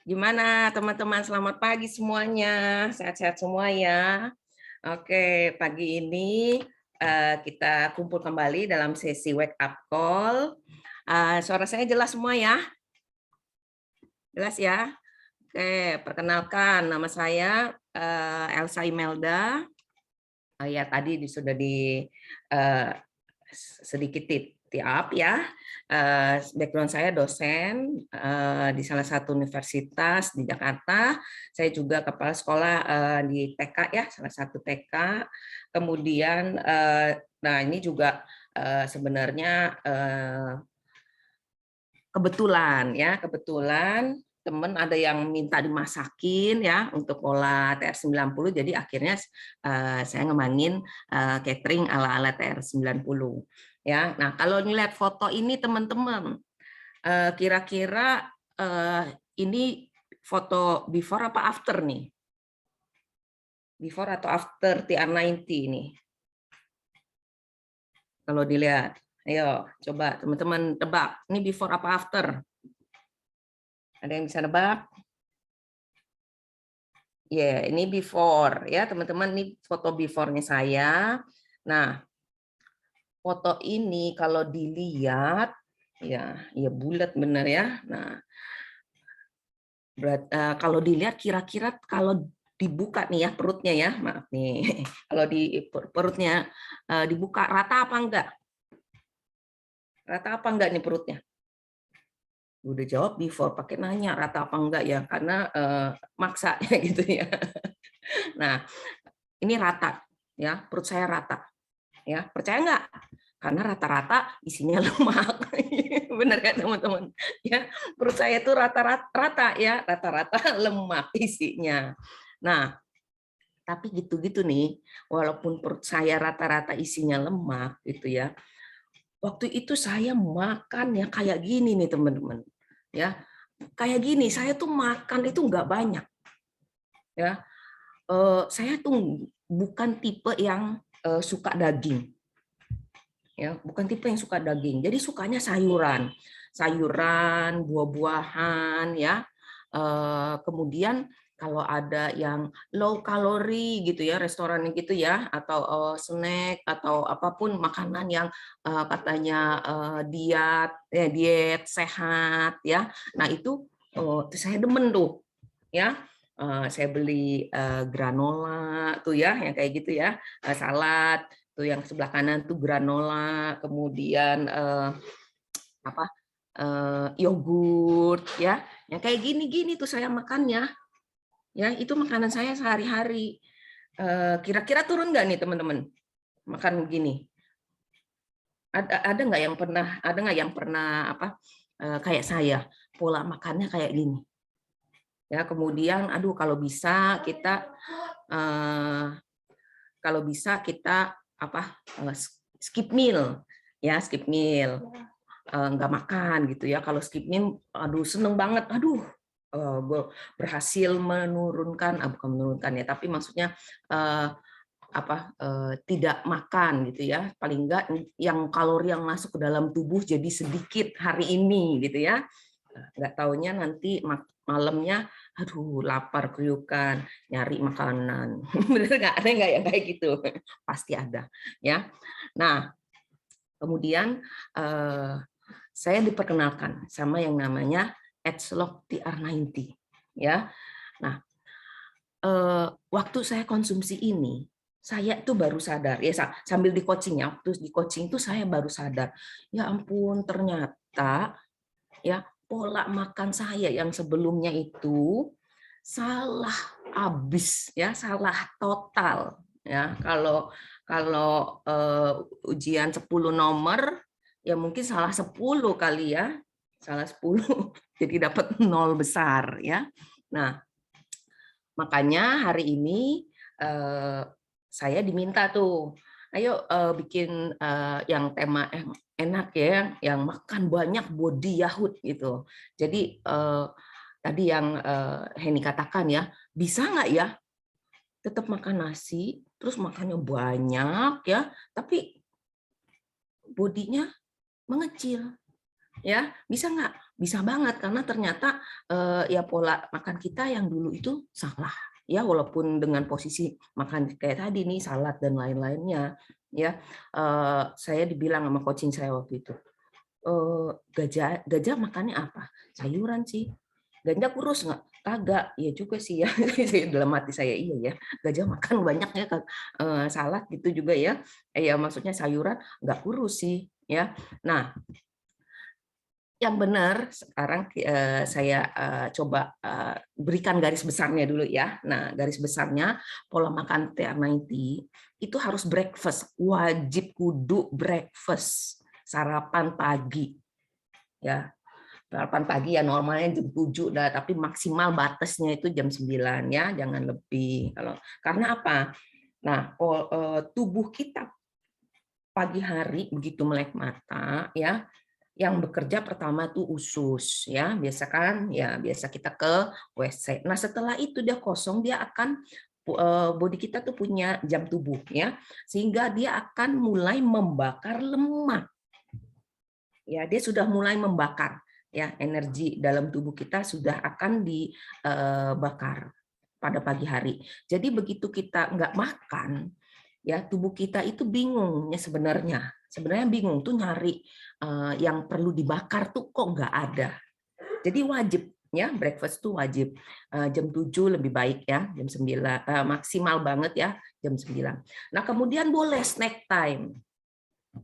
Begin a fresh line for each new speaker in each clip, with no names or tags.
Gimana teman-teman? Selamat pagi semuanya. Sehat-sehat semua ya. Oke, pagi ini kita kumpul kembali dalam sesi wake up call. Suara saya jelas semua ya? Jelas ya? Oke, perkenalkan nama saya Elsa Imelda. Ya tadi sudah di eh, sedikit tip up ya. Background saya dosen di salah satu universitas di Jakarta. Saya juga kepala sekolah di TK ya, salah satu TK. Kemudian nah ini juga sebenarnya kebetulan teman ada yang minta dimasakin ya untuk pola TR90, jadi akhirnya saya ngembangin catering ala-ala TR90 ya. Nah, kalau ngeliat foto ini teman-teman, kira-kira ini foto before apa after nih? Before atau after TR90 ini? Kalau dilihat, ayo coba teman-teman tebak, ini before apa after? Ada yang bisa nebak? Ya, ini before ya teman-teman, ini foto before-nya saya. Nah, foto ini kalau dilihat ya bulat bener ya. Nah, kalau dilihat kira-kira kalau dibuka nih ya perutnya ya, maaf nih. Kalau di perutnya dibuka rata apa enggak? Rata apa enggak nih perutnya? Udah jawab before, pakai nanya rata apa enggak ya, karena maksa ya gitu ya. Nah, ini rata ya, perut saya rata. Ya, percaya nggak? Karena rata-rata isinya lemak. Benar kan teman-teman? Ya, perut saya itu rata-rata ya, rata-rata lemak isinya. Nah, tapi gitu-gitu nih, walaupun perut saya rata-rata isinya lemak gitu ya. Waktu itu saya makan ya kayak gini nih teman-teman. Ya, kayak gini, saya tuh makan itu nggak banyak. Ya, saya tuh bukan tipe yang suka daging. Ya, bukan tipe yang suka daging. Jadi sukanya sayuran, buah-buahan, ya. Kemudian kalau ada yang low kalori gitu ya, restoran gitu ya, atau snack atau apapun makanan yang katanya diet sehat ya. Nah itu saya demen tuh, ya. Saya beli granola tuh ya, yang kayak gitu ya, salad tuh yang sebelah kanan tuh granola, kemudian apa yogurt ya, yang kayak gini-gini tuh saya makannya, ya itu makanan saya sehari-hari. Kira-kira turun nggak nih teman-teman makan begini? Ada nggak yang pernah apa kayak saya pola makannya kayak gini? Ya kemudian, aduh kalau bisa kita apa skip meal ya, skip meal, nggak makan gitu ya. Kalau skip meal aduh seneng banget, aduh berhasil menurunkan, bukan menurunkan ya, tapi maksudnya tidak makan gitu ya, paling enggak yang kalori yang masuk ke dalam tubuh jadi sedikit hari ini gitu ya. Nggak taunya nanti malamnya aduh lapar kuyukan nyari makanan. Bener nggak? Ada nggak yang kayak gitu? Pasti ada ya. Nah kemudian saya diperkenalkan sama yang namanya Edgelog TR90 ya. Nah waktu saya konsumsi ini saya tuh baru sadar ya, sambil di coaching ya, waktu di coaching itu saya baru sadar, ya ampun ternyata ya pola makan saya yang sebelumnya itu salah abis ya, salah total ya. Kalau ujian 10 nomor ya mungkin salah 10 kali ya, salah 10 jadi dapat 0 besar ya. Nah makanya hari ini saya diminta tuh, ayo bikin yang tema enak ya, yang makan banyak body Yahud gitu. Jadi tadi yang Henny katakan ya, bisa nggak ya tetap makan nasi, terus makannya banyak ya, tapi bodinya mengecil, ya bisa nggak? Bisa banget karena ternyata ya pola makan kita yang dulu itu salah. Ya walaupun dengan posisi makan kayak tadi nih salad dan lain-lainnya ya saya dibilang sama coaching saya waktu itu, gajah gajah makannya apa? Sayuran sih. Gajah kurus nggak? Kagak. Iya juga sih ya. Dalam hati saya iya ya. Gajah makan banyak ya salad gitu juga ya. Ya maksudnya sayuran nggak kurus sih ya. Nah, yang benar sekarang saya coba berikan garis besarnya dulu ya. Nah, garis besarnya pola makan TR90 itu harus breakfast, wajib kudu breakfast, sarapan pagi ya. Sarapan pagi ya normalnya jam 7 dah, tapi maksimal batasnya itu jam 9 ya, jangan lebih. Karena apa? Nah, tubuh kita pagi hari begitu melek mata ya, yang bekerja pertama tuh usus ya, biasa kan ya, biasa kita ke WC. Nah setelah itu dia kosong, dia akan body kita tuh punya jam tubuh ya, sehingga dia akan mulai membakar lemak ya, dia sudah mulai membakar ya, energi dalam tubuh kita sudah akan dibakar pada pagi hari. Jadi begitu kita nggak makan ya, tubuh kita itu bingungnya sebenarnya bingung tuh nyari yang perlu dibakar tuh kok nggak ada. Jadi wajib ya, breakfast tuh wajib jam 7 lebih baik ya, jam 9 maksimal banget ya jam 9. Nah kemudian boleh snack time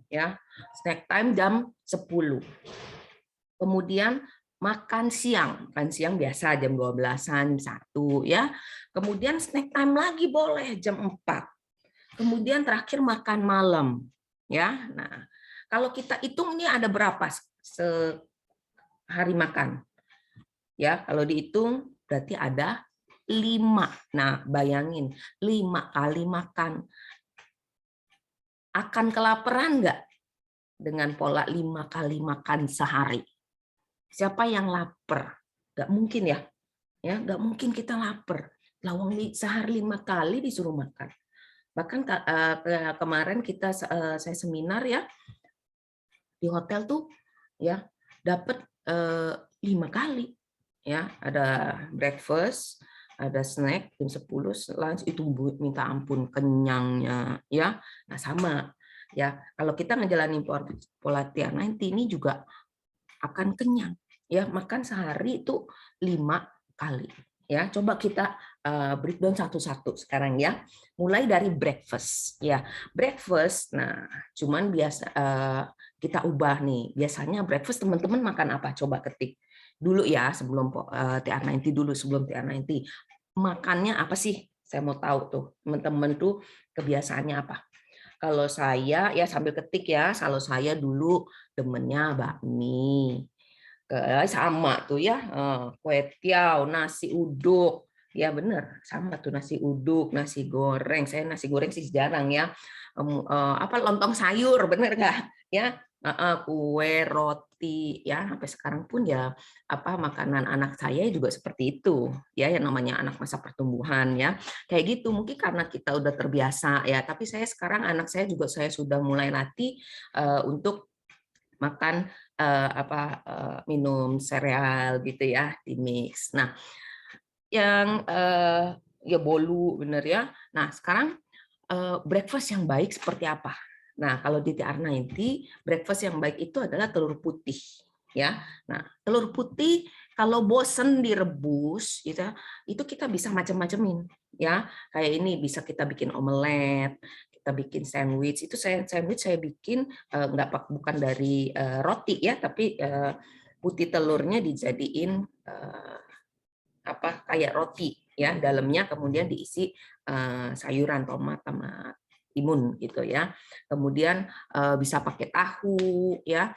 ya, snack time jam 10. Kemudian makan siang biasa jam 12-an, 1 ya. Kemudian snack time lagi boleh jam 4. Kemudian terakhir makan malam ya. Nah, kalau kita hitung ini ada berapa sehari makan? Ya, kalau dihitung berarti ada 5. Nah, bayangin 5 kali makan. Akan kelaparan nggak dengan pola 5 kali makan sehari? Siapa yang lapar? Nggak mungkin ya. Ya, nggak mungkin kita lapar. Lawang sehari 5 kali disuruh makan. Bahkan kemarin saya seminar ya di hotel tuh ya dapat 5 kali ya, ada breakfast, ada snack jam 10, lunch itu minta ampun kenyangnya ya. Nah sama ya, kalau kita ngejalanin pola TR90 ini juga akan kenyang ya, makan sehari itu 5 kali ya. Coba kita breakdown satu-satu sekarang ya, mulai dari breakfast ya. Breakfast, nah cuman biasa kita ubah nih, biasanya breakfast teman-teman makan apa, coba ketik dulu ya sebelum TR90 dulu, sebelum TR90 makannya apa sih, saya mau tahu tuh teman-teman tuh kebiasaannya apa. Kalau saya ya sambil ketik ya, kalau saya dulu demennya bakmi, sama tuh ya, kue tiaw, nasi uduk, ya bener sama tuh nasi uduk, nasi goreng. Saya nasi goreng sih jarang ya. Apa lontong sayur, bener nggak? Ya, kue, roti, ya sampai sekarang pun ya apa makanan anak saya juga seperti itu, ya yang namanya anak masa pertumbuhan ya. Kayak gitu mungkin karena kita udah terbiasa ya. Tapi saya sekarang anak saya juga saya sudah mulai latih untuk makan minum sereal gitu ya di mix. Nah, yang ya bolu bener ya. Nah, sekarang breakfast yang baik seperti apa? Nah, kalau di TR90 breakfast yang baik itu adalah telur putih ya. Nah, telur putih kalau bosen direbus gitu, itu kita bisa macam-macamin ya. Kayak ini bisa kita bikin omelet, kita bikin sandwich. Itu sandwich saya bikin bukan dari roti ya, tapi putih telurnya dijadiin kayak roti ya, dalamnya kemudian diisi sayuran tomat sama timun gitu ya. Kemudian bisa pakai tahu ya,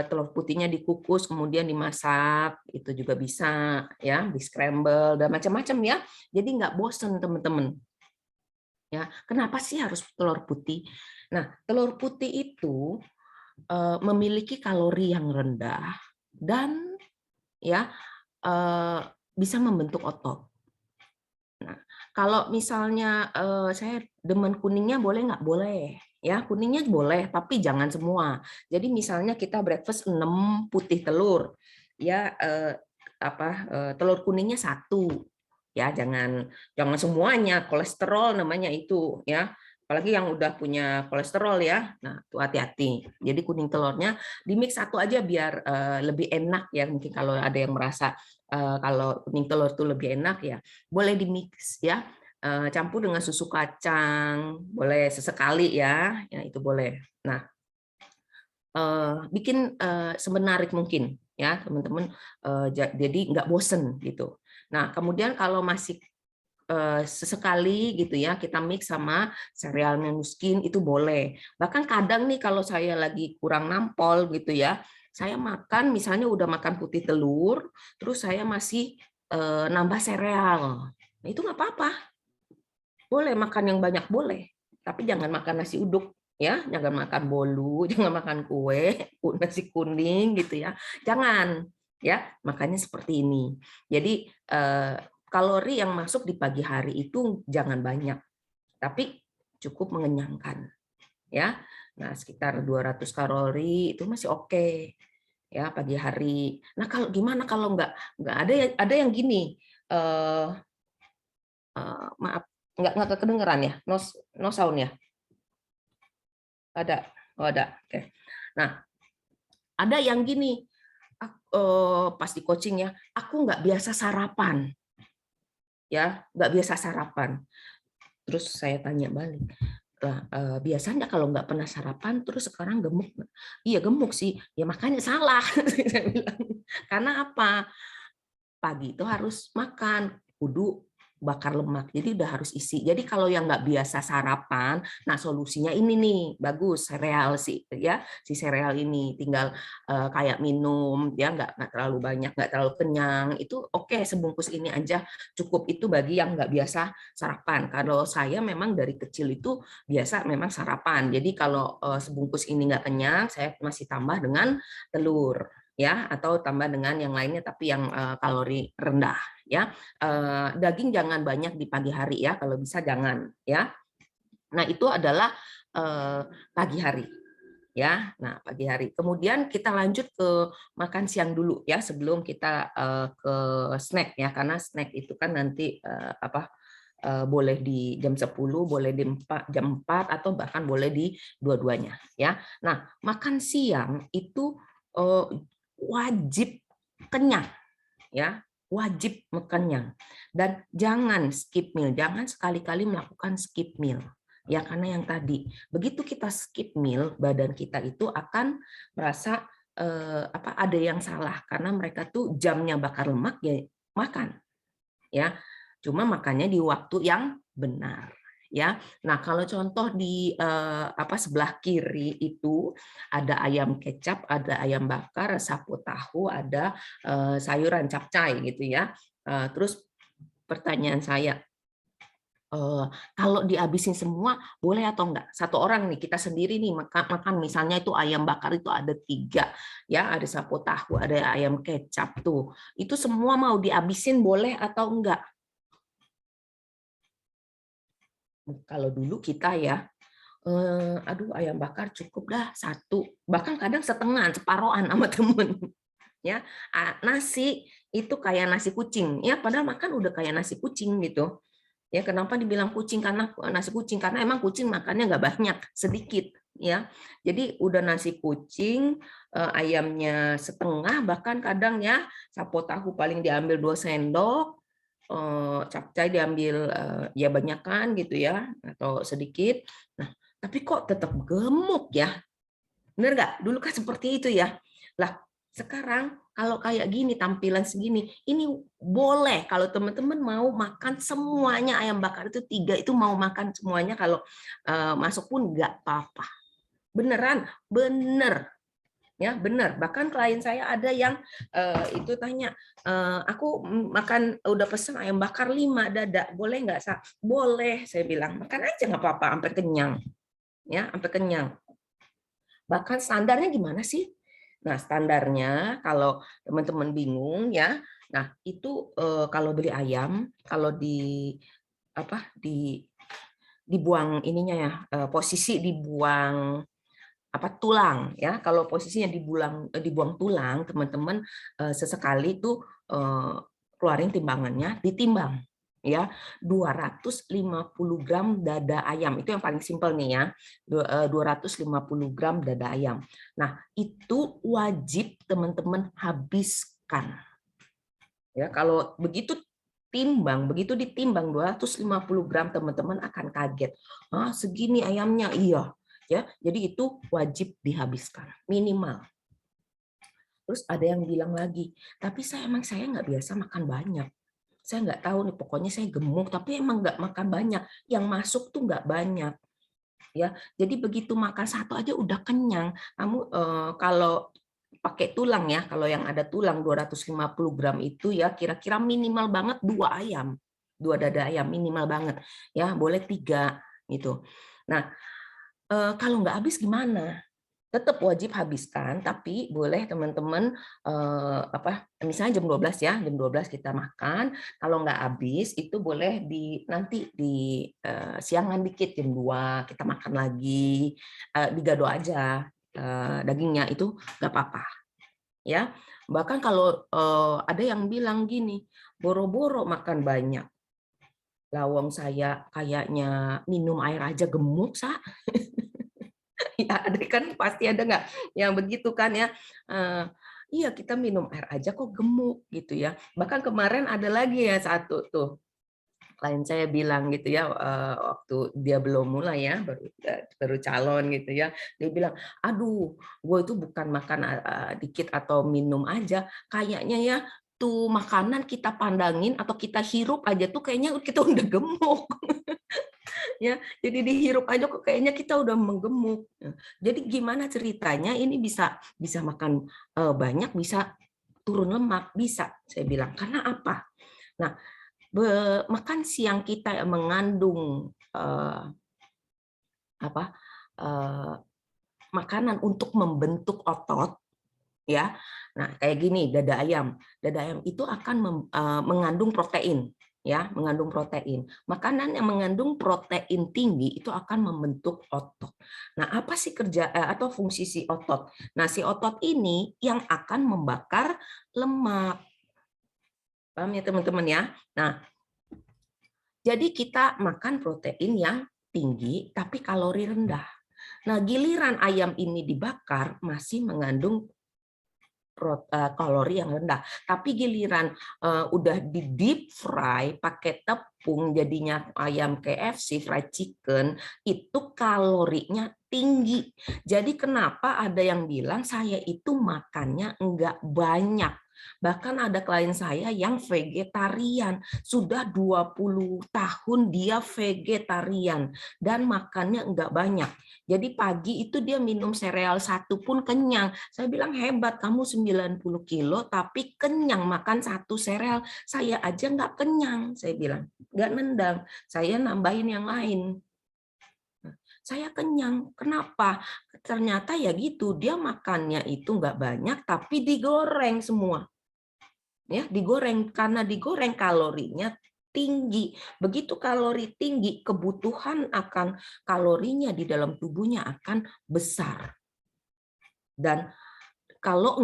telur putihnya dikukus kemudian dimasak itu juga bisa ya, di scramble dan macam-macam ya. Jadi nggak bosen teman-teman. Ya, kenapa sih harus telur putih? Nah, telur putih itu memiliki kalori yang rendah dan ya bisa membentuk otot. Nah, kalau misalnya saya demen kuningnya boleh nggak? Boleh. Ya, kuningnya boleh, tapi jangan semua. Jadi misalnya kita breakfast 6 putih telur. ya telur kuningnya satu, ya jangan semuanya kolesterol namanya itu ya, apalagi yang udah punya kolesterol ya. Nah, tuh hati-hati. Jadi kuning telurnya dimix satu aja biar lebih enak ya. Mungkin kalau ada yang merasa kalau kuning telur tuh lebih enak ya, boleh dimix ya. Campur dengan susu kacang, boleh sesekali ya, ya itu boleh. Nah, bikin semenarik mungkin ya teman-teman, jadi nggak bosen gitu. Nah kemudian kalau masih sesekali gitu ya kita mix sama sereal Nuskin itu boleh. Bahkan kadang nih kalau saya lagi kurang nampol gitu ya, saya makan misalnya udah makan putih telur, terus saya masih nambah sereal. Nah, itu nggak apa-apa, boleh makan yang banyak boleh, tapi jangan makan nasi uduk ya, jangan makan bolu, jangan makan kue, nasi kuning gitu ya. Jangan ya, makannya seperti ini. Jadi kalori yang masuk di pagi hari itu jangan banyak, tapi cukup mengenyangkan ya. Nah, sekitar 200 kalori itu masih oke ya pagi hari. Nah, kalau gimana kalau nggak ada yang gini, eh, maaf, nggak kedengeran ya, no sound ya, ada, oh ada, oke. Nah, ada yang gini, pas di coaching ya, aku nggak biasa sarapan, ya, nggak biasa sarapan. Terus saya tanya balik, lah, biasanya kalau nggak pernah sarapan, terus sekarang gemuk nggak? Iya gemuk sih, ya makanya salah. Saya bilang. Karena apa? Pagi itu harus makan, kudu bakar lemak, jadi udah harus isi. Jadi kalau yang nggak biasa sarapan, nah solusinya ini nih bagus, sereal sih ya, si sereal ini tinggal kayak minum ya, nggak terlalu banyak, nggak terlalu kenyang, itu oke, sebungkus ini aja cukup. Itu bagi yang nggak biasa sarapan. Kalau saya memang dari kecil itu biasa memang sarapan, jadi kalau sebungkus ini nggak kenyang, saya masih tambah dengan telur ya, atau tambah dengan yang lainnya tapi yang kalori rendah ya. Daging jangan banyak di pagi hari ya, kalau bisa jangan ya. Nah itu adalah pagi hari ya. Nah pagi hari kemudian kita lanjut ke makan siang dulu ya, sebelum kita ke snack ya, karena snack itu kan nanti boleh di jam 10, boleh di jam 4, atau bahkan boleh di dua-duanya ya. Nah makan siang itu wajib kenyang ya, wajib kenyang, dan jangan skip meal, jangan sekali-kali melakukan skip meal ya, karena yang tadi begitu kita skip meal, badan kita itu akan merasa ada yang salah, karena mereka tuh jamnya bakar lemak ya makan ya, cuma makannya di waktu yang benar ya. Nah kalau contoh di sebelah kiri itu ada ayam kecap, ada ayam bakar, sapu tahu, ada sayuran capcay gitu ya. Terus pertanyaan saya, kalau dihabisin semua boleh atau enggak? Satu orang nih, kita sendiri nih makan misalnya itu ayam bakar itu ada 3 ya, ada sapu tahu, ada ayam kecap tuh, itu semua mau dihabisin boleh atau enggak? Kalau dulu kita ya, aduh ayam bakar cukup dah 1, bahkan kadang setengah, separohan sama temen ya. Nasi itu kayak nasi kucing ya, padahal makan udah kayak nasi kucing gitu ya. Kenapa dibilang kucing? Karena nasi kucing, karena emang kucing makannya nggak banyak, sedikit ya. Jadi udah nasi kucing, ayamnya setengah, bahkan kadang ya sapo tahu paling diambil 2 sendok, capcay diambil ya banyakan gitu ya, atau sedikit. Nah tapi kok tetap gemuk ya, bener nggak? Dulu kan seperti itu ya. Lah sekarang kalau kayak gini, tampilan segini, ini boleh kalau teman-teman mau makan semuanya, ayam bakar itu 3 itu mau makan semuanya, kalau masuk pun nggak apa-apa. Beneran, bener ya, bener. Bahkan klien saya ada yang itu tanya, aku makan udah pesen ayam bakar 5 dada, boleh nggak? Boleh, saya bilang makan aja nggak apa-apa sampai kenyang ya, sampai kenyang. Bahkan standarnya gimana sih? Nah, standarnya kalau teman-teman bingung ya, nah itu kalau beli ayam, kalau dibuang ininya ya, posisi dibuang tulang ya. Kalau posisinya dibuang tulang, teman-teman sesekali tuh keluarin timbangannya, ditimbang ya, 250 gram dada ayam. Itu yang paling simpel nih ya. 250 gram dada ayam. Nah, itu wajib teman-teman habiskan. Ya, kalau begitu ditimbang 250 gram, teman-teman akan kaget. Ah, segini ayamnya, iya. Ya, jadi itu wajib dihabiskan minimal. Terus ada yang bilang lagi, tapi saya nggak biasa makan banyak. Saya nggak tahu nih, pokoknya saya gemuk, tapi emang nggak makan banyak. Yang masuk tuh nggak banyak. Ya, jadi begitu makan satu aja udah kenyang. Kamu kalau pakai tulang ya, kalau yang ada tulang 250 gram itu ya kira-kira minimal banget 2 ayam, 2 dada ayam minimal banget. Ya, boleh 3 gitu. Nah, kalau nggak habis gimana? Tetap wajib habiskan, tapi boleh teman-teman misalnya jam 12 ya, jam 12 kita makan, kalau nggak habis itu boleh nanti di siangan dikit jam 2 kita makan lagi, digado aja dagingnya itu nggak apa-apa ya. Bahkan kalau ada yang bilang gini, boro-boro makan banyak. Lawang saya kayaknya minum air aja gemuk, Sa. Ya, ada kan, pasti ada nggak yang begitu kan ya. Iya, kita minum air aja kok gemuk gitu ya. Bahkan kemarin ada lagi ya satu tuh klien saya bilang gitu ya, waktu dia belum mulai ya, baru calon gitu ya, dia bilang, aduh, gue itu bukan makan dikit atau minum aja, kayaknya ya tuh makanan kita pandangin atau kita hirup aja tuh kayaknya kita udah gemuk. Ya, jadi dihirup aja kok kayaknya kita udah menggemuk. Jadi gimana ceritanya ini bisa makan banyak, bisa turun lemak, bisa saya bilang. Karena apa? Nah, makan siang kita mengandung makanan untuk membentuk otot ya. Nah, kayak gini, dada ayam. Dada ayam itu akan mengandung protein ya, mengandung protein. Makanan yang mengandung protein tinggi itu akan membentuk otot. Nah, apa sih kerja atau fungsi si otot? Nah, si otot ini yang akan membakar lemak. Paham ya, teman-teman ya? Nah, jadi kita makan protein yang tinggi tapi kalori rendah. Nah, giliran ayam ini dibakar masih mengandung kalori yang rendah. Tapi giliran udah di deep fry pakai tepung jadinya ayam KFC fried chicken itu kalorinya tinggi. Jadi kenapa ada yang bilang saya itu makannya enggak banyak. Bahkan ada klien saya yang vegetarian, sudah 20 tahun dia vegetarian dan makannya enggak banyak. Jadi pagi itu dia minum sereal satu pun kenyang. Saya bilang hebat, kamu 90 kilo tapi kenyang makan satu sereal. Saya aja nggak kenyang, saya bilang. Nggak nendang, saya nambahin yang lain. Saya kenyang. Kenapa? Ternyata ya gitu, dia makannya itu nggak banyak tapi digoreng semua. Ya, digoreng, karena digoreng kalorinya tinggi. Begitu kalori tinggi, kebutuhan akan kalorinya di dalam tubuhnya akan besar. Dan kalau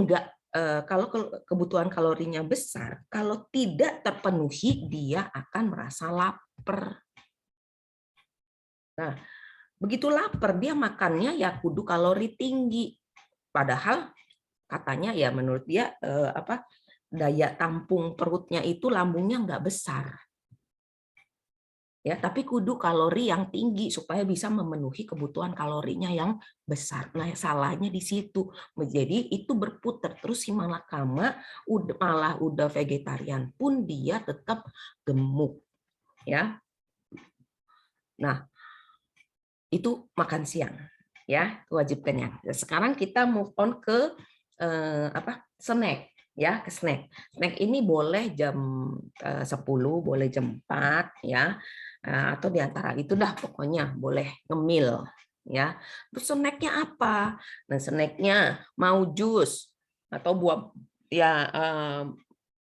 kebutuhan kalorinya besar, kalau tidak terpenuhi dia akan merasa lapar. Nah, begitu lapar dia makannya ya kudu kalori tinggi. Padahal katanya ya menurut dia daya tampung perutnya itu lambungnya nggak besar. Ya, tapi kudu kalori yang tinggi supaya bisa memenuhi kebutuhan kalorinya yang besar. Nah, salahnya di situ. Jadi itu berputar terus si malakama malah udah vegetarian pun dia tetap gemuk. Ya. Nah, itu makan siang. Ya, wajib kenyang. Sekarang kita move on ke snack. Ya, ke snack. Snack ini boleh jam 10, boleh jam 4 ya. Atau di antara itu dah pokoknya boleh ngemil ya. Terus snacknya apa? Nah, snacknya mau jus atau buah ya,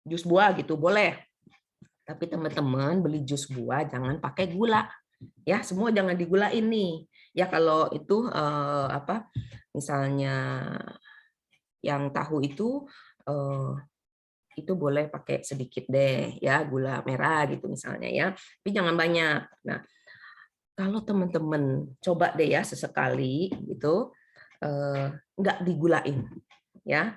jus buah gitu boleh. Tapi teman-teman beli jus buah jangan pakai gula. Ya, semua jangan digulain nih. Ya kalau itu misalnya yang tahu itu boleh pakai sedikit deh ya, gula merah gitu misalnya ya, tapi jangan banyak. Nah, kalau teman-teman coba deh ya sesekali gitu, nggak digulain ya,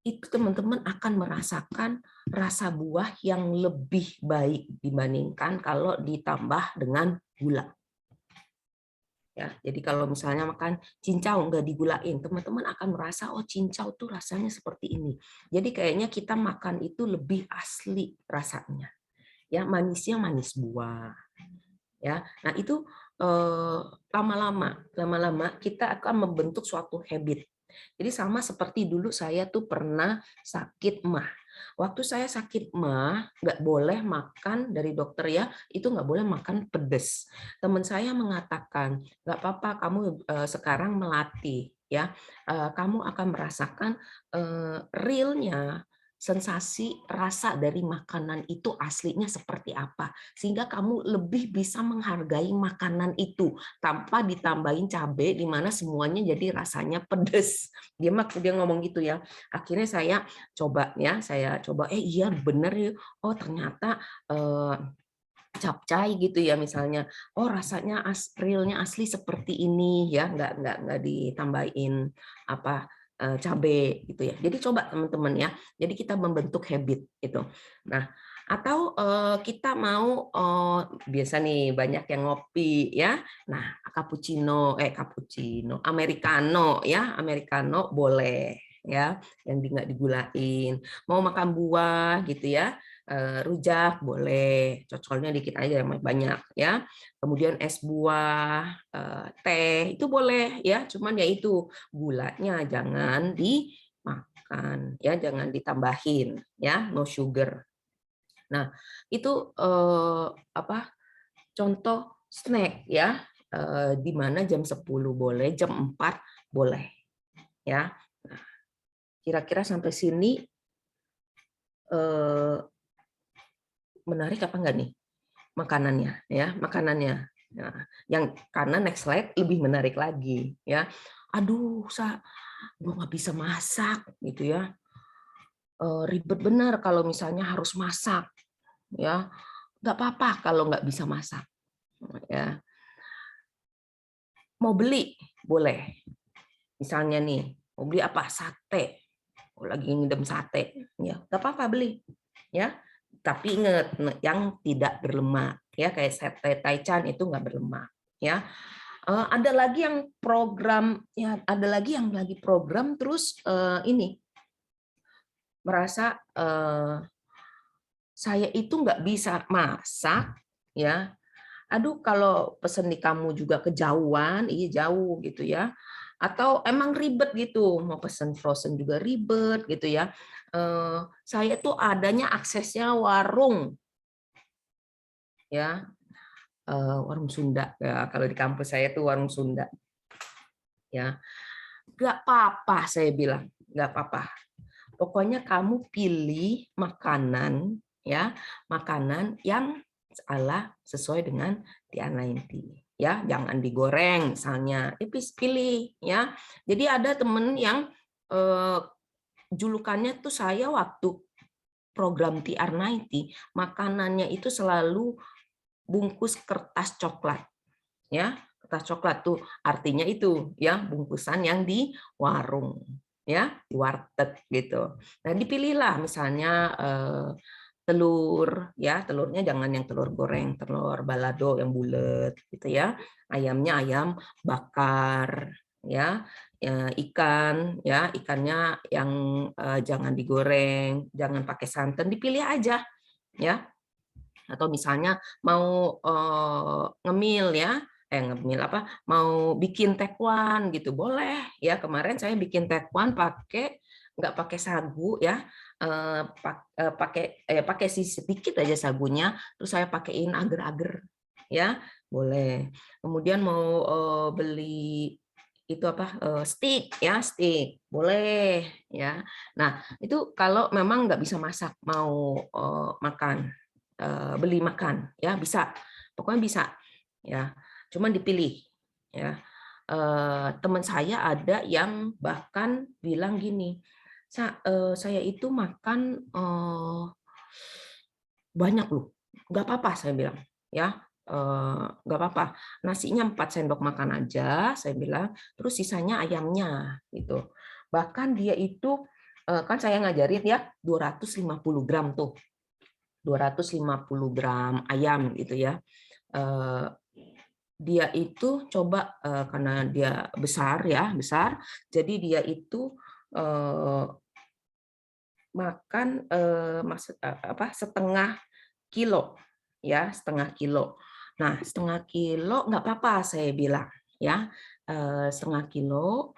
itu teman-teman akan merasakan rasa buah yang lebih baik dibandingkan kalau ditambah dengan gula. Ya, jadi kalau misalnya makan cincau nggak digulain, teman-teman akan merasa oh cincau tuh rasanya seperti ini. Jadi kayaknya kita makan itu lebih asli rasanya. Ya, manisnya manis buah. Ya, nah itu lama-lama kita akan membentuk suatu habit. Jadi sama seperti dulu saya tuh pernah sakit MAH. Waktu saya sakit MAH, nggak boleh makan dari dokter ya, itu nggak boleh makan pedas. Teman saya mengatakan, nggak apa-apa kamu sekarang melatih ya, kamu akan merasakan realnya sensasi rasa dari makanan itu aslinya seperti apa, sehingga kamu lebih bisa menghargai makanan itu tanpa ditambahin cabai di mana semuanya jadi rasanya pedes. Dia ngomong gitu ya. Akhirnya saya coba ya, iya bener ya. Oh ternyata capcay gitu ya misalnya. Oh rasanya realnya asli seperti ini ya, nggak ditambahin apa cabai gitu ya. Jadi coba teman-teman ya. Jadi kita membentuk habit gitu. Nah, atau kita mau biasa nih banyak yang ngopi ya. Nah, cappuccino, americano ya, americano boleh ya, yang nggak digulain. Mau makan buah gitu ya, rujak boleh, cocolnya dikit aja banyak ya. Kemudian es buah, teh itu boleh ya, cuman ya itu gulanya jangan dimakan ya, jangan ditambahin ya, no sugar. Nah, itu apa? Contoh snack ya, di mana jam 10 boleh, jam 4 boleh ya. Nah, kira-kira sampai sini menarik apa enggak nih makanannya ya, makanannya. Nah, yang karena next slide lebih menarik lagi ya. Aduh, gue nggak bisa masak gitu ya. Ribet benar kalau misalnya harus masak ya. Nggak apa-apa kalau nggak bisa masak ya. Mau beli boleh. Misalnya nih, mau beli apa? Sate. Lagi ngidam sate ya, nggak apa-apa beli ya. Tapi ingat yang tidak berlemak ya, kayak sate taichan itu nggak berlemak ya. Ada lagi yang program ya, ada lagi yang lagi program terus ini merasa saya itu nggak bisa masak ya. Aduh kalau pesen di kamu juga kejauhan, iya jauh gitu ya. Atau emang ribet gitu, mau pesen frozen juga ribet gitu ya. Saya tuh adanya aksesnya warung ya, warung Sunda ya. Kalau di kampus saya tuh warung Sunda ya. Nggak apa-apa saya bilang, nggak apa-apa. Pokoknya kamu pilih makanan ya, makanan yang sesuai dengan TR90 ya, jangan digoreng misalnya. Pilih ya. Jadi ada temen yang julukannya tuh saya waktu program TR90 makanannya itu selalu bungkus kertas coklat ya. Kertas coklat tuh artinya itu ya, bungkusan yang di warung ya, di warteg gitu. Nah, dipilihlah misalnya telur ya, telurnya jangan yang telur goreng, telur balado yang bulat gitu ya. Ayamnya ayam bakar ya. Ikan ya, ikannya yang jangan digoreng, jangan pakai santan, dipilih aja ya. Atau misalnya mau ngemil ya, ngemil apa, mau bikin tekwan gitu boleh ya. Kemarin saya bikin tekwan nggak pakai sagu ya, pakai sedikit aja sagunya, terus saya pakaiin agar-agar ya boleh. Kemudian mau beli itu apa, stick ya, stick boleh ya. Nah itu kalau memang nggak bisa masak, mau makan, beli makan ya bisa, pokoknya bisa ya, cuman dipilih ya. Teman saya ada yang bahkan bilang gini, saya itu makan banyak loh, nggak apa-apa saya bilang, ya nggak apa-apa, nasinya 4 sendok makan aja, saya bilang, terus sisanya ayamnya gitu. Bahkan dia itu kan saya ngajarin ya 250 gram tuh, 250 gram ayam gitu ya. Dia itu coba karena dia besar ya, besar, jadi dia itu makan setengah kilo ya, setengah kilo. Nah, setengah kilo nggak apa-apa saya bilang ya, setengah kilo.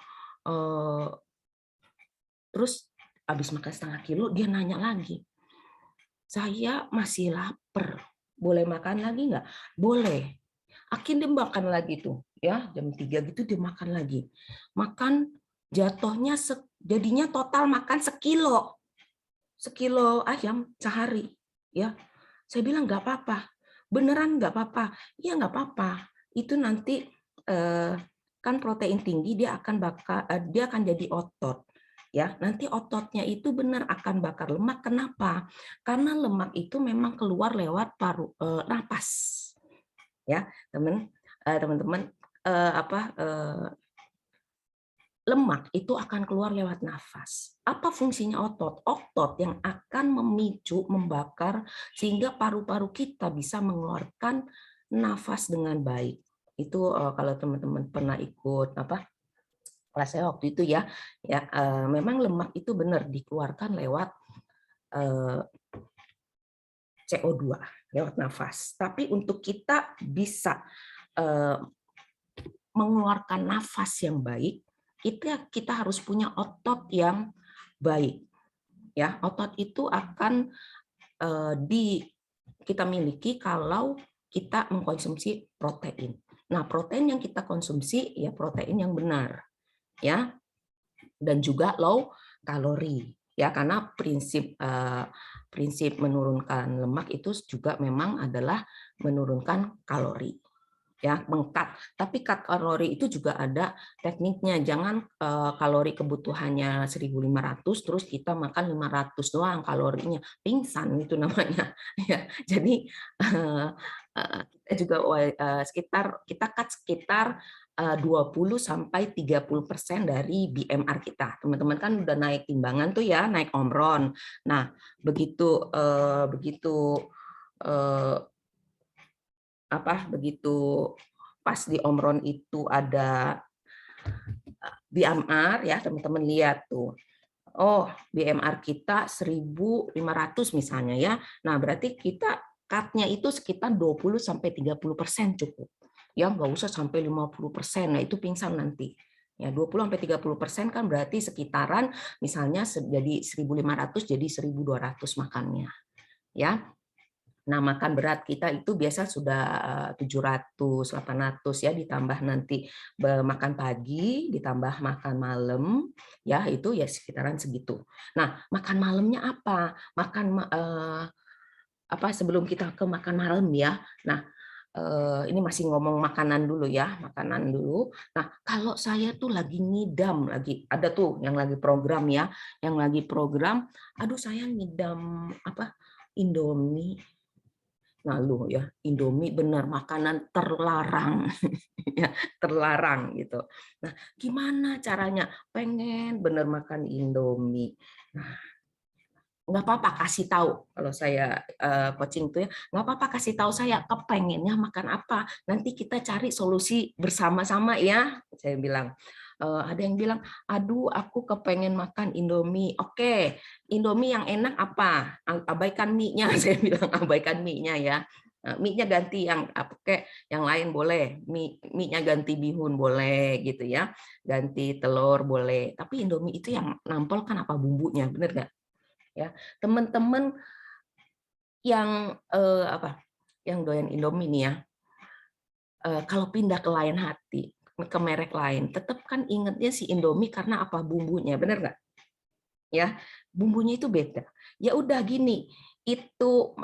Terus habis makan setengah kilo dia nanya lagi, saya masih lapar, boleh makan lagi nggak? Boleh. Akhirnya dia makan lagi tuh, ya jam 3 gitu dia makan lagi. Makan jatuhnya jadinya total makan sekilo ayam sehari. Ya, saya bilang nggak apa-apa, beneran nggak apa-apa. Iya nggak apa-apa. Itu nanti kan protein tinggi dia akan jadi otot. Ya, nanti ototnya itu benar akan bakar lemak. Kenapa? Karena lemak itu memang keluar lewat napas. Ya, teman-teman, lemak itu akan keluar lewat nafas. Apa fungsinya otot? Otot yang akan memicu, membakar sehingga paru-paru kita bisa mengeluarkan nafas dengan baik. Itu kalau teman-teman pernah ikut kelas saya waktu itu ya, memang lemak itu benar dikeluarkan lewat CO2, lewat nafas. Tapi untuk kita bisa mengeluarkan nafas yang baik, kita harus punya otot yang baik. Ya, otot itu akan kita miliki kalau kita mengkonsumsi protein. Nah, protein yang kita konsumsi ya protein yang benar, ya, dan juga low kalori, ya, karena prinsip menurunkan lemak itu juga memang adalah menurunkan kalori. Ya, mengkat. Tapi cut kalori itu juga ada tekniknya. Jangan kalori kebutuhannya 1.500 terus kita makan 500 doang kalorinya. Pingsan itu namanya. Ya, jadi kita juga kita cut sekitar 20 sampai 30% dari BMR kita. Teman-teman kan udah naik timbangan tuh ya, naik omron. Nah, begitu begitu pas di omron itu ada BMR ya, teman-teman lihat tuh. Oh, BMR kita 1.500 misalnya ya. Nah, berarti kita cut-nya itu sekitar 20 sampai 30% cukup. Ya, nggak usah sampai 50%. Nah, itu pingsan nanti. Ya, 20 sampai 30% kan berarti sekitaran misalnya jadi 1.500 jadi 1.200 makannya. Ya. Nah, makan berat kita itu biasa sudah 700, 800 ya, ditambah nanti makan pagi, ditambah makan malam, ya itu ya sekitaran segitu. Nah, makan malamnya apa? Sebelum kita ke makan malam ya. Nah, ini masih ngomong makanan dulu ya, makanan dulu. Nah, kalau saya tuh lagi ngidam, lagi ada tuh yang lagi program ya, yang lagi program, aduh saya ngidam Indomie. Nah, lu ya, Indomie benar makanan terlarang, ya, terlarang gitu. Nah, gimana caranya? Pengen bener makan Indomie. Nah, nggak apa-apa kasih tahu kalau saya coaching tuh ya, nggak apa-apa kasih tahu saya kepengennya makan apa. Nanti kita cari solusi bersama-sama ya. Saya bilang. Ada yang bilang, aduh aku kepengen makan Indomie. Oke, Indomie yang enak apa? Abaikan mie-nya, saya bilang abaikan mie-nya ya. Mie-nya ganti yang pakai yang lain boleh. Mie-nya ganti bihun boleh gitu ya. Ganti telur boleh. Tapi Indomie itu yang nampol kan apa bumbunya, bener nggak? Ya, teman-teman yang yang doyan Indomie nih ya. Kalau pindah ke lain hati, ke merek lain, tetap kan ingetnya si Indomie karena apa bumbunya, bener nggak? Ya, bumbunya itu beda. Ya udah gini, itu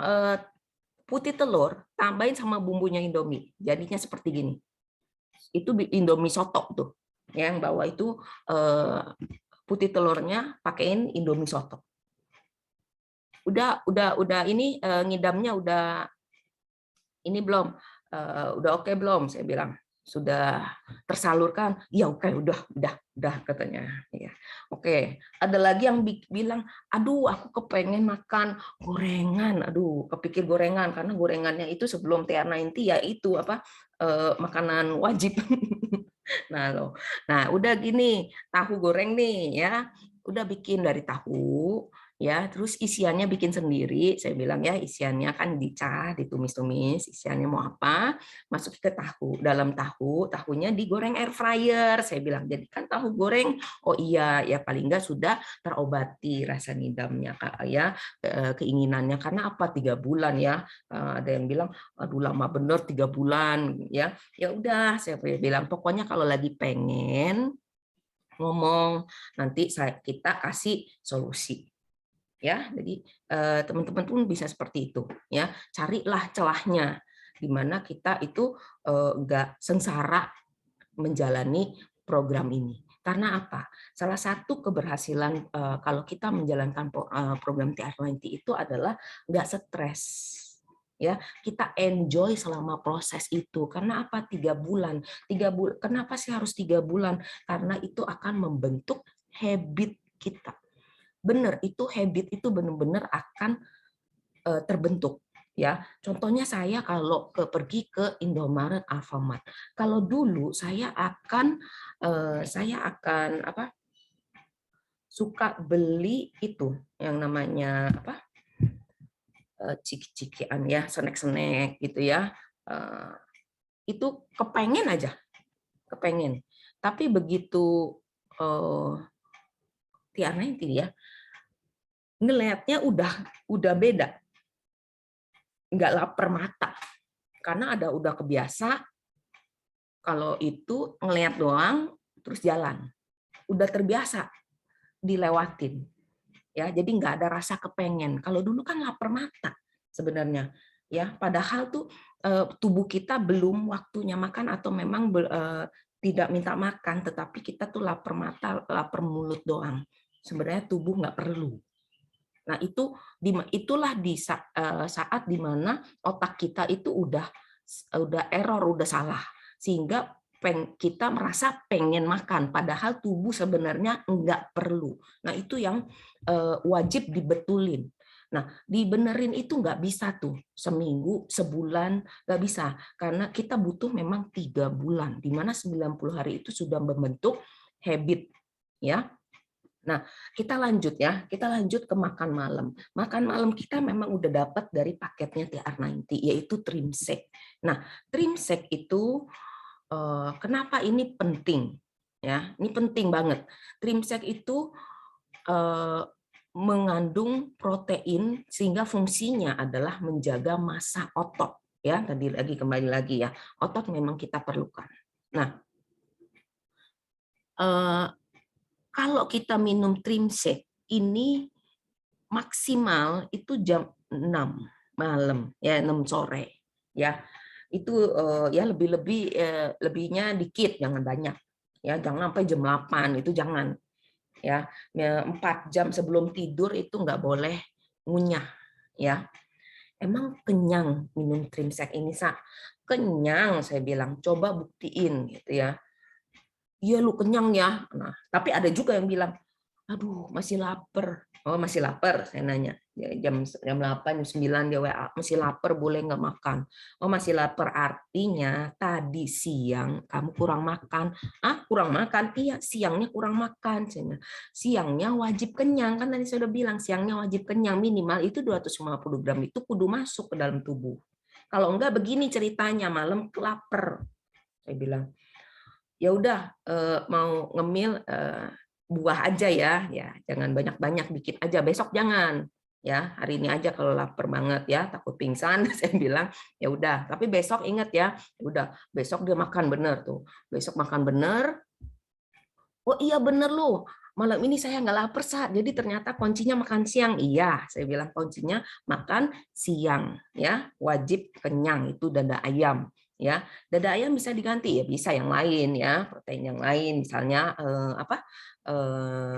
putih telur tambahin sama bumbunya Indomie, jadinya seperti gini. Itu Indomie soto tuh. Yang bawah itu putih telurnya pakein Indomie soto. Udah ini ngidamnya udah ini belum? Udah oke belum? Saya bilang sudah tersalurkan. Ya oke, udah katanya. Ya. Oke, ada lagi yang bilang, aduh aku kepengen makan gorengan. Aduh, kepikir gorengan karena gorengannya itu sebelum TR90 ya itu apa makanan wajib. Nah, udah gini, tahu goreng nih ya. Udah bikin dari tahu ya, terus isiannya bikin sendiri. Saya bilang ya, isiannya kan dicah, ditumis-tumis, isiannya mau apa? Masuk ke tahu. Dalam tahunya digoreng air fryer. Saya bilang, jadi kan tahu goreng. Oh iya, ya paling enggak sudah terobati rasa ngidamnya ya, keinginannya karena apa 3 bulan ya. Ada yang bilang, aduh lama bener 3 bulan ya. Ya udah, saya bilang pokoknya kalau lagi pengen ngomong nanti kita kasih solusi ya. Jadi teman-teman pun bisa seperti itu ya, carilah celahnya di mana kita itu enggak sengsara menjalani program ini. Karena apa? Salah satu keberhasilan kalau kita menjalankan program TR90 itu adalah enggak stres. Ya, kita enjoy selama proses itu. Karena apa? 3 bulan. 3 bulan. Kenapa sih harus 3 bulan? Karena itu akan membentuk habit kita. Benar, itu habit itu benar-benar akan terbentuk. Ya, contohnya saya kalau pergi ke Indomaret, Alfamart. Kalau dulu saya akan apa? Suka beli itu yang namanya apa? Ciki-cikian ya, snack-snack gitu ya. Itu kepengen aja, kepengen. Tapi begitu TR90 ya, ngelihatnya udah beda, nggak lapar mata, karena udah kebiasa kalau itu ngelihat doang terus jalan, udah terbiasa dilewatin. Ya, jadi nggak ada rasa kepengen. Kalau dulu kan lapar mata sebenarnya, ya. Padahal tuh tubuh kita belum waktunya makan atau memang tidak minta makan, tetapi kita tuh lapar mata, lapar mulut doang. Sebenarnya tubuh nggak perlu. Nah itulah di saat dimana otak kita itu udah error, udah salah, sehingga kita merasa pengen makan, padahal tubuh sebenarnya nggak perlu. Nah itu yang wajib dibetulin. Nah dibenerin itu nggak bisa tuh seminggu, sebulan, nggak bisa, karena kita butuh memang 3 bulan, di mana 90 hari itu sudah membentuk habit, ya. Nah, kita lanjut ya. Kita lanjut ke makan malam. Makan malam kita memang udah dapat dari paketnya TR90, yaitu Trimsek. Nah, Trimsek itu kenapa ini penting? Ya, ini penting banget. Trimsek itu mengandung protein sehingga fungsinya adalah menjaga massa otot. Ya, tadi kembali lagi ya. Otot memang kita perlukan. Nah, kalau kita minum Trimsek ini maksimal itu jam 6 malam ya, 6 sore ya. Itu ya lebihnya dikit, jangan banyak. Ya, jangan sampai jam 8 itu jangan. Ya, 4 jam sebelum tidur itu nggak boleh ngunyah ya. Emang kenyang minum Trimsek ini, Sa? Kenyang, saya bilang. Coba buktiin gitu ya. Iya lu kenyang ya. Nah, tapi ada juga yang bilang, aduh masih lapar. Oh masih lapar, saya nanya. Jam 8, jam 9 dia WA, masih lapar boleh nggak makan? Oh masih lapar, artinya tadi siang kamu kurang makan. Ah kurang makan? Iya siangnya kurang makan. Siangnya wajib kenyang, kan tadi saya udah bilang siangnya wajib kenyang, minimal itu 250 gram itu kudu masuk ke dalam tubuh. Kalau enggak begini ceritanya, malam lapar. Saya bilang, ya udah mau ngemil buah aja ya, jangan banyak-banyak, dikit aja. Besok jangan, ya hari ini aja kalau lapar banget ya, takut pingsan. Saya bilang ya udah, tapi besok ingat ya, udah besok dia makan bener tuh, besok makan bener. Oh iya bener loh, malam ini saya nggak lapar saat, jadi ternyata kuncinya makan siang. Iya, saya bilang kuncinya makan siang ya, wajib kenyang itu dada ayam. ya. Dada ayam bisa diganti ya, bisa yang lain ya, protein yang lain misalnya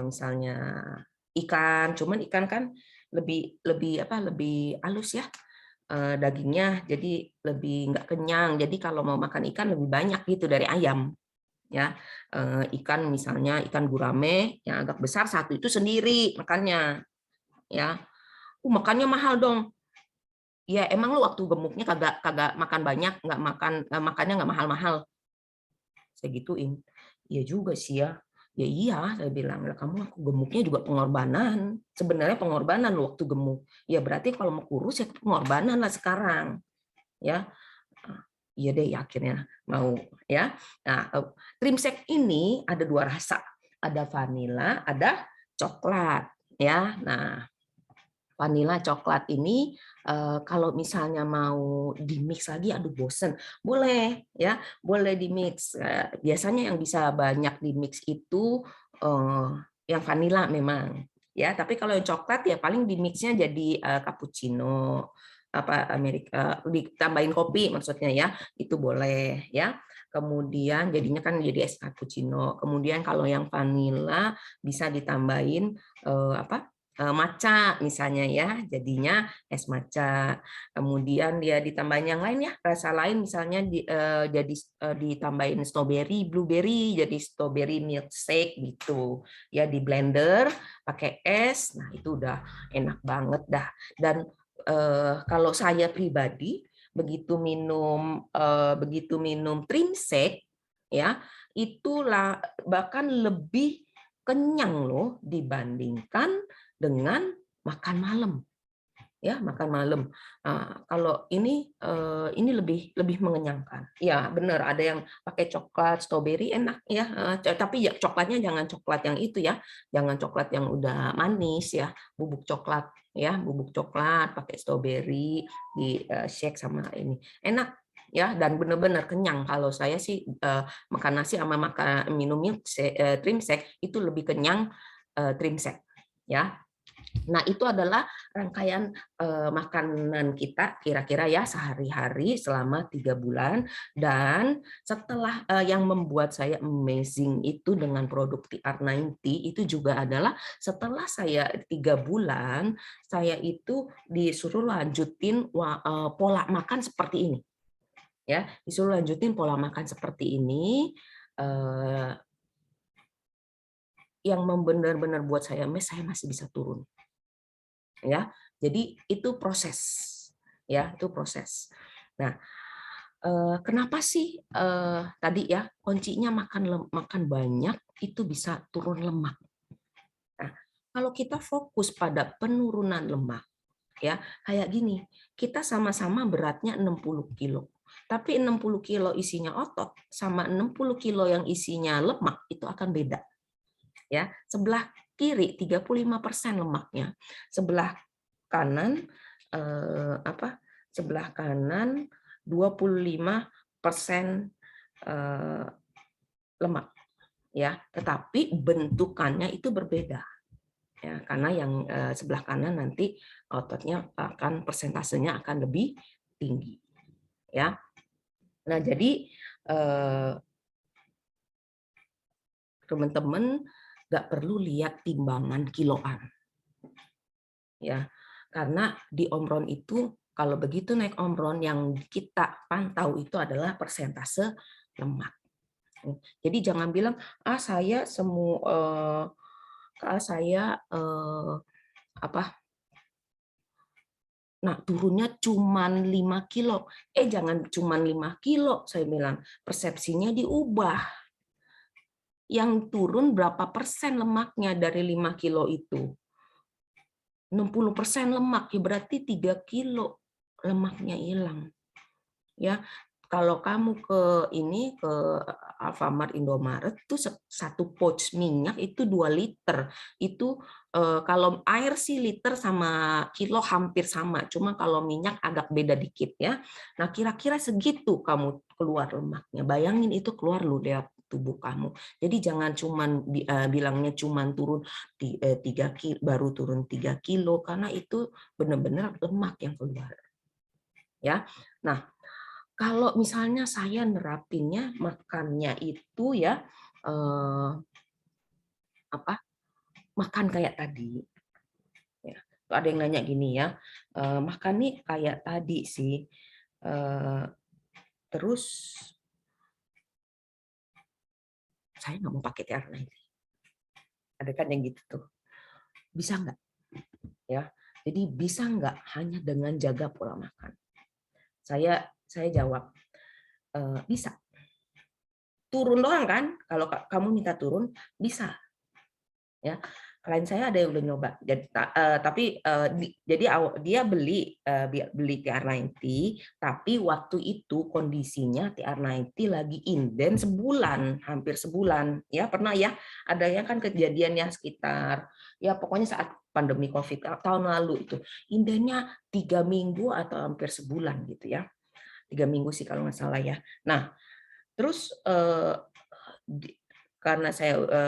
misalnya ikan, cuman ikan kan lebih lebih lebih halus ya dagingnya, jadi lebih nggak kenyang. Jadi kalau mau makan ikan lebih banyak gitu dari ayam ya. Ikan misalnya ikan gurame yang agak besar satu itu sendiri makannya ya. Makannya mahal dong. Ya emang lu waktu gemuknya kagak kagak makan banyak, makannya nggak mahal-mahal. Saya gituin. Iya juga sih ya. Ya iya, saya bilang, lah kamu aku gemuknya juga pengorbanan. Sebenarnya pengorbanan lu waktu gemuk. Ya berarti kalau mau kurus ya pengorbanan lah sekarang. Ya, iya deh ya, akhirnya mau ya. Nah, Trimsek ini ada dua rasa, ada vanilla, ada coklat ya. Nah, vanilla coklat ini kalau misalnya mau di mix lagi aduh bosen, boleh ya, boleh di mix. Biasanya yang bisa banyak di mix itu yang vanilla memang ya, tapi kalau yang coklat ya paling di mixnya jadi cappuccino apa Amerika ditambahin kopi maksudnya ya, itu boleh ya. Kemudian jadinya kan jadi es cappuccino. Kemudian kalau yang vanilla bisa ditambahin matcha misalnya ya, jadinya es matcha. Kemudian dia ditambahin yang lain ya, rasa lain misalnya jadi ditambahin strawberry, blueberry, jadi strawberry milkshake gitu. Ya di blender pakai es, nah itu udah enak banget dah. Dan kalau saya pribadi begitu minum Trimsek ya, itulah bahkan lebih kenyang loh dibandingkan dengan makan malam ya, makan malam. Kalau ini lebih lebih mengenyangkan ya, benar ada yang pakai coklat strawberry enak ya, tapi ya coklatnya jangan coklat yang itu ya, jangan coklat yang udah manis ya, bubuk coklat ya, bubuk coklat pakai strawberry di shake sama ini enak ya, dan benar-benar kenyang. Kalau saya sih makan nasi sama makan minum Trimsek itu lebih kenyang Trimsek ya. Nah, itu adalah rangkaian makanan kita kira-kira ya sehari-hari selama 3 bulan. Dan setelah yang membuat saya amazing itu dengan produk TR90 itu juga adalah setelah saya 3 bulan, saya itu disuruh lanjutin pola makan seperti ini. Ya, disuruh lanjutin pola makan seperti ini. Yang benar-benar buat saya saya masih bisa turun ya, jadi itu proses ya, itu proses. Nah, kenapa sih tadi ya kuncinya makan banyak itu bisa turun lemak. Nah, kalau kita fokus pada penurunan lemak ya, kayak gini, kita sama-sama beratnya 60 kilo, tapi 60 kilo isinya otot sama 60 kilo yang isinya lemak itu akan beda ya. Sebelah kiri 35% lemaknya, sebelah kanan sebelah kanan 25% lemak ya, tetapi bentukannya itu berbeda ya, karena yang sebelah kanan nanti ototnya akan persentasenya akan lebih tinggi ya. Nah, jadi teman-teman nggak perlu lihat timbangan kiloan ya, karena di omron itu kalau begitu naik omron yang kita pantau itu adalah persentase lemak. Jadi jangan bilang saya nah turunnya cuman 5 kilo. Jangan cuman 5 kilo, saya bilang. Persepsinya diubah. Yang turun berapa persen lemaknya dari 5 kilo itu? 60% lemak, ya berarti 3 kilo lemaknya hilang. Ya, kalau kamu ke Alfamart, Indomaret tuh satu pouch minyak itu 2 liter. Itu kalau air sih liter sama kilo hampir sama, cuma kalau minyak agak beda dikit ya. Nah, kira-kira segitu kamu keluar lemaknya. Bayangin itu keluar lu dari tubuh kamu. Jadi jangan cuman bilangnya cuman turun 3 kilo, baru turun 3 kilo karena itu benar-benar lemak yang keluar. Ya. Nah, Kalau misalnya saya nerapinnya makannya itu ya eh, apa makan kayak tadi ya. Ada yang nanya gini ya, makan nih kayak tadi sih. Eh, terus saya nggak mau pakai TR ini. Ada kan yang gitu tuh. Bisa nggak? Ya. Jadi bisa nggak hanya dengan jaga pola makan? Saya jawab bisa. Turun doang kan? Kalau kamu minta turun bisa. Ya, klien saya ada yang udah nyoba jadi jadi dia beli TR90 tapi waktu itu kondisinya TR90 lagi inden sebulan, hampir sebulan ya, pernah ya, ada yang kan kejadiannya sekitar ya pokoknya saat pandemi COVID tahun lalu itu indennya 3 minggu atau hampir sebulan gitu ya, 3 minggu sih kalau nggak salah ya. Nah terus karena saya udah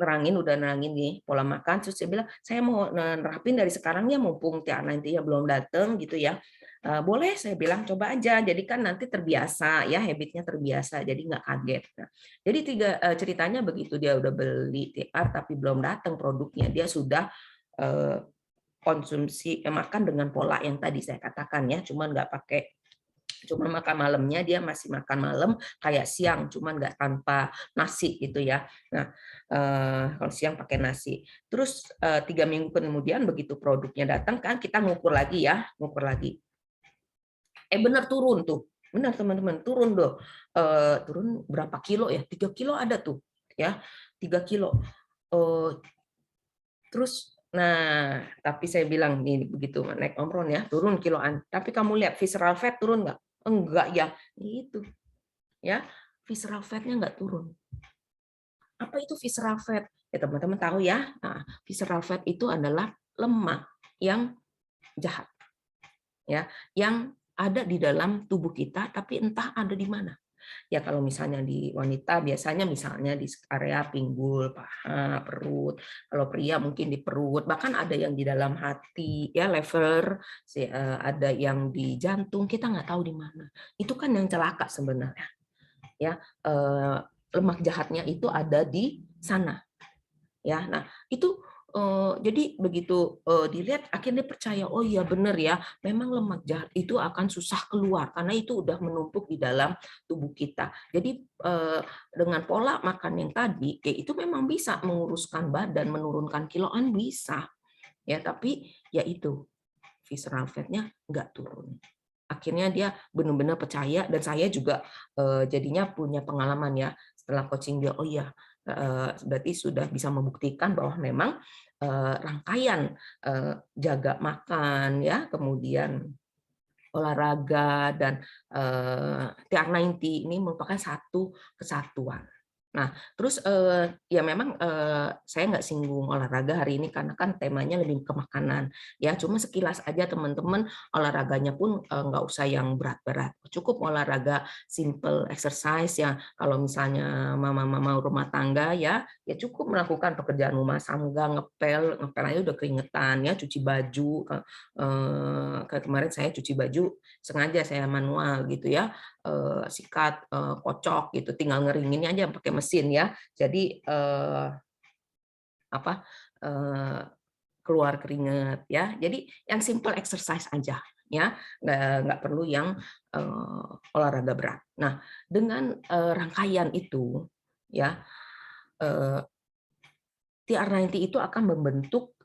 nerangin nih pola makan, terus saya bilang saya mau nerapin dari sekarang ya mumpung TR90-nya belum datang gitu ya. Boleh, saya bilang coba aja, jadi kan nanti terbiasa ya, habitnya terbiasa, jadi nggak kaget. Nah, jadi ceritanya begitu dia udah beli TR tapi belum datang produknya, dia sudah konsumsi makan dengan pola yang tadi saya katakan ya, cuman nggak pakai, cuma makan malamnya dia masih makan malam kayak siang, cuman nggak tanpa nasi gitu ya. Nah kalau siang pakai nasi. Terus 3 minggu kemudian begitu produknya datang kan kita ngukur lagi ya, ngukur lagi. Benar turun tuh, benar teman-teman, turun doh. Turun berapa kilo ya? 3 kilo ada tuh ya, 3 kilo. Terus nah tapi saya bilang nih begitu naik omron ya turun kiloan, tapi kamu lihat visceral fat turun nggak? Enggak ya, itu ya, visceral fat-nya nggak turun. Apa itu visceral fat? Ya teman-teman tahu ya. Nah, visceral fat itu adalah lemak yang jahat, ya, yang ada di dalam tubuh kita, tapi entah ada di mana. Ya kalau misalnya di wanita biasanya misalnya di area pinggul, paha, perut. Kalau pria mungkin di perut, bahkan ada yang di dalam hati, ya liver, ada yang di jantung, kita nggak tahu di mana. Itu kan yang celaka sebenarnya. Ya, lemak jahatnya itu ada di sana. Ya, nah itu jadi begitu dilihat akhirnya percaya, oh iya benar ya, memang lemak jahat itu akan susah keluar karena itu udah menumpuk di dalam tubuh kita. Jadi dengan pola makan yang tadi, kayak itu memang bisa menguruskan badan, menurunkan kiloan bisa, ya. Tapi ya itu visceral fat-nya nggak turun. Akhirnya dia benar-benar percaya dan saya juga jadinya punya pengalaman ya setelah coaching dia, oh iya berarti sudah bisa membuktikan bahwa memang rangkaian jaga makan ya, kemudian olahraga dan TR90 ini merupakan satu kesatuan. Nah, terus ya memang saya nggak singgung olahraga hari ini karena kan temanya lebih ke makanan. Ya, cuma sekilas aja teman-teman olahraganya pun nggak usah yang berat-berat. Cukup olahraga simple exercise ya. Kalau misalnya mama-mama rumah tangga ya, ya cukup melakukan pekerjaan rumah samga, ngepel, ngepel aja udah keringetan ya, cuci baju. Kayak kemarin saya cuci baju sengaja saya manual gitu ya, sikat, kocok gitu, tinggal ngeringinnya aja pakai mesin ya. Jadi apa keluar keringat ya. Jadi yang simple exercise aja ya, nggak perlu yang olahraga berat. Nah dengan rangkaian itu ya, TR90 itu akan membentuk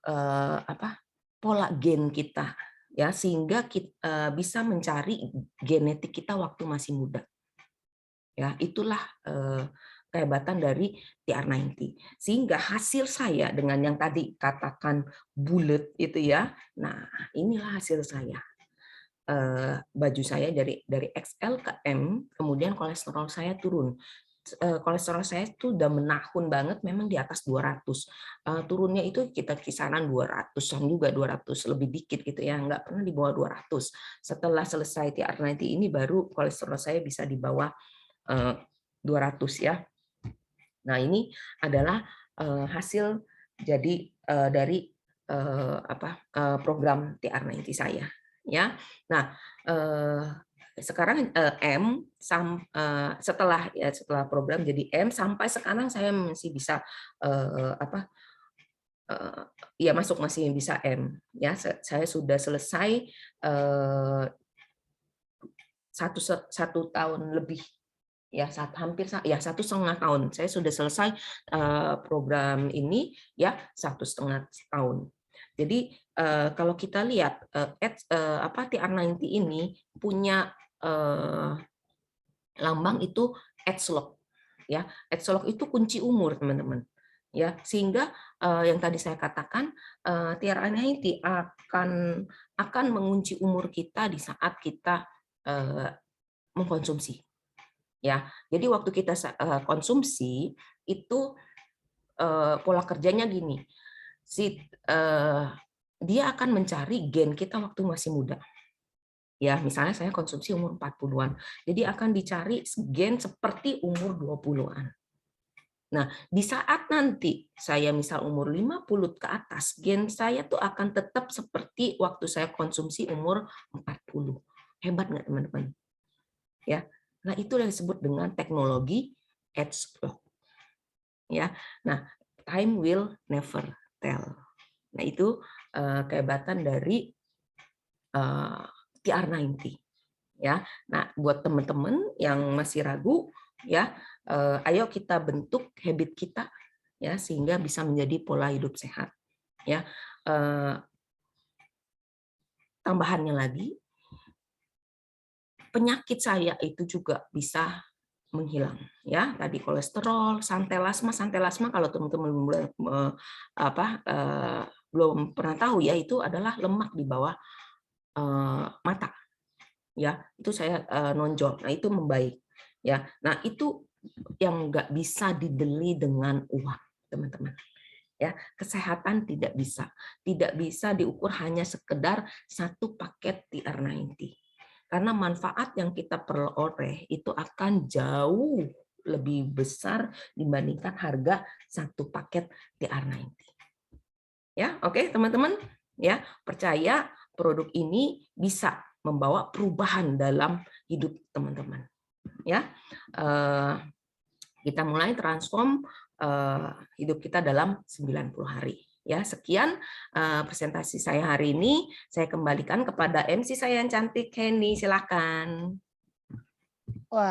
pola gen kita ya, sehingga kita bisa mencari genetik kita waktu masih muda. Ya, itulah kehebatan dari TR90. Sehingga hasil saya dengan yang tadi katakan bulat itu ya. Nah, inilah hasil saya. Baju saya dari XL ke M, kemudian kolesterol saya turun. Kolesterol saya itu udah menahun banget, memang di atas 200. Turunnya itu kita kisaran 200-an juga, 200 lebih dikit gitu ya, nggak pernah di bawah 200. Setelah selesai TR90 ini baru kolesterol saya bisa di bawah 200 ya. Nah, ini adalah hasil jadi dari program TR90 saya. ya. Nah, sekarang setelah program jadi M, sampai sekarang saya masih bisa ya masih bisa M, ya. Saya sudah selesai satu tahun lebih, ya, hampir ya 1,5 tahun saya sudah selesai program ini, ya 1,5 tahun. Jadi kalau kita lihat TR90 ini punya lambang itu age lock, ya. Age lock itu kunci umur, teman-teman, ya, sehingga yang tadi saya katakan, TR90 akan mengunci umur kita di saat kita mengkonsumsi, ya. Jadi waktu kita konsumsi itu pola kerjanya gini, dia akan mencari gen kita waktu masih muda. Ya, misalnya saya konsumsi umur 40-an. Jadi akan dicari gen seperti umur 20-an. Nah, di saat nanti saya misal umur 50 ke atas, gen saya tuh akan tetap seperti waktu saya konsumsi umur 40. Hebat nggak, teman-teman? Ya. Nah, itu yang disebut dengan teknologi age lock. Ya. Nah, time will never tell. Nah, itu kehebatan dari TR90, ya. Nah, buat teman-teman yang masih ragu, ya, ayo kita bentuk habit kita, ya, sehingga bisa menjadi pola hidup sehat, ya. Tambahannya lagi, penyakit saya itu juga bisa menghilang, ya. Tadi kolesterol, santelasma kalau teman-teman belum pernah tahu, ya, itu adalah lemak di bawah mata, ya. Itu saya nonjol. Nah, itu membaik, ya. Nah, itu yang nggak bisa dibeli dengan uang, teman-teman, ya. Kesehatan tidak bisa diukur hanya sekedar satu paket TR90, karena manfaat yang kita peroleh itu akan jauh lebih besar dibandingkan harga satu paket TR90. Ya, oke, teman-teman, ya, percaya produk ini bisa membawa perubahan dalam hidup teman-teman, ya. Kita mulai transform hidup kita dalam 90 hari. Ya, sekian presentasi saya hari ini. Saya kembalikan kepada MC saya yang cantik, Henny, silakan.
Wah.